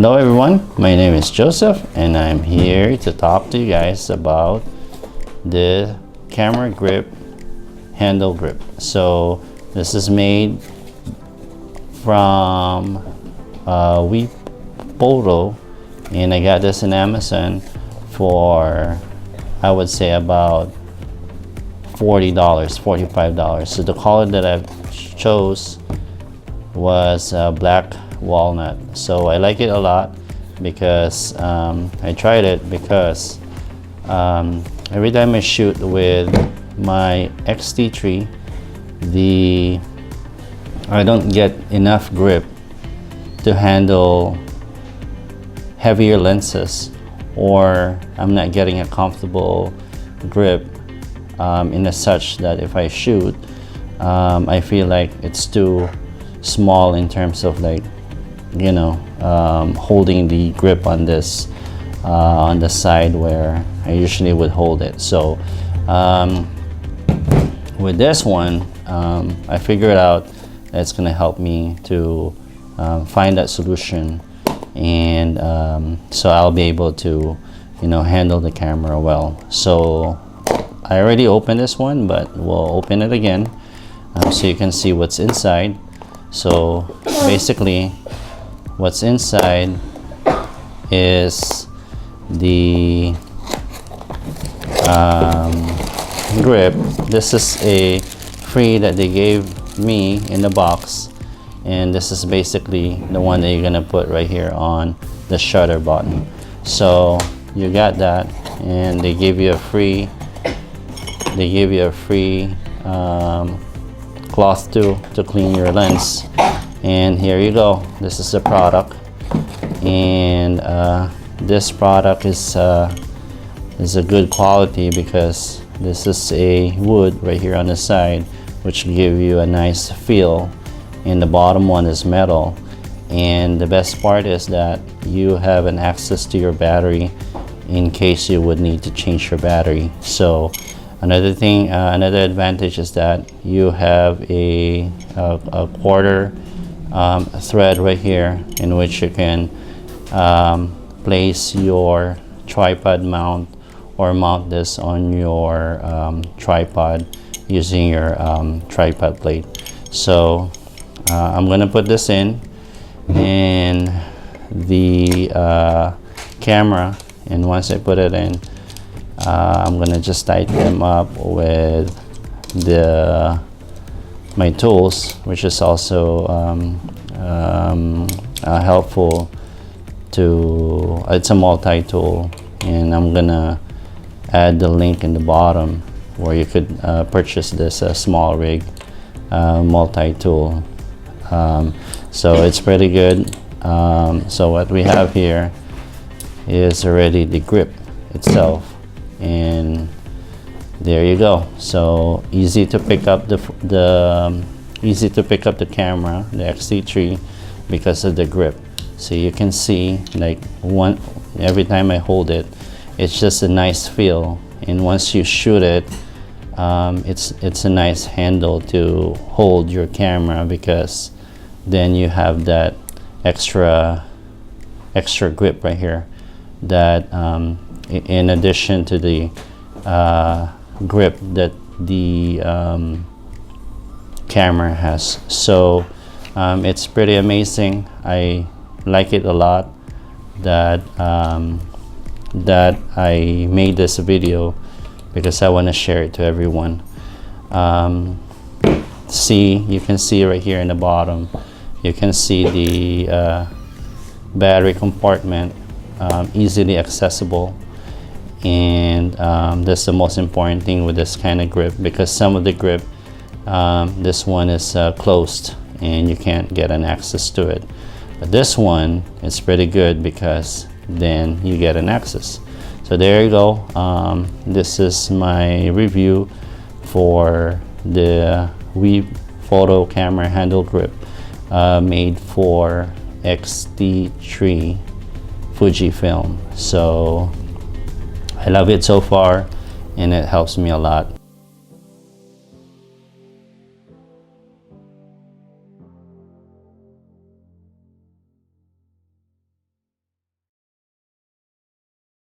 Hello everyone, my name is Joseph and I'm here to talk to you guys about the camera grip, handle grip. So this is made from WEPOTO, and I got this in Amazon for, I would say, about $40, $45. So the color that I chose was black walnut. So I like it a lot because I tried it because every time I shoot with my XT3, I don't get enough grip to handle heavier lenses, or I'm not getting a comfortable grip in a such that if I shoot, I feel like it's too small in terms of, like, you know, holding the grip on this on the side where I usually would hold it. So with this one, I figured out that it's gonna help me to find that solution, and so I'll be able to, you know, handle the camera well. So I already opened this one, but we'll open it again so you can see what's inside. So basically what's inside is the grip. This is a free that they gave me in the box, and this is basically the one that you're gonna put right here on the shutter button. So you got that, and they give you a free cloth to clean your lens. And here you go, this is the product, and this product is a good quality because this is a wood right here on the side, which give you a nice feel, and the bottom one is metal. And the best part is that you have an access to your battery in case you would need to change your battery. So another thing, another advantage is that you have a quarter thread right here in which you can place your tripod mount, or mount this on your tripod using your tripod plate. So I'm gonna put this in the camera, and once I put it in, I'm gonna just tighten them up with my tools, which is also helpful to, it's a multi-tool, and I'm gonna add the link in the bottom where you could purchase this SMALLRIG multi-tool. So it's pretty good. So what we have here is already the grip itself, and there you go. So easy to pick up the camera, the XT3, because of the grip. So you can see, like, every time I hold it, it's just a nice feel, and once you shoot it, it's a nice handle to hold your camera, because then you have that extra grip right here, that in addition to the grip that the camera has. So it's pretty amazing. I like it a lot that I made this video, because I want to share it to everyone. You can see right here in the bottom, you can see the battery compartment, easily accessible. And that's the most important thing with this kind of grip, because some of the grip, this one is closed and you can't get an access to it, but this one is pretty good because then you get an access. So there you go. This is my review for the WEPOTO camera handle grip made for XT3 Fuji-film. So I love it so far, and it helps me a lot.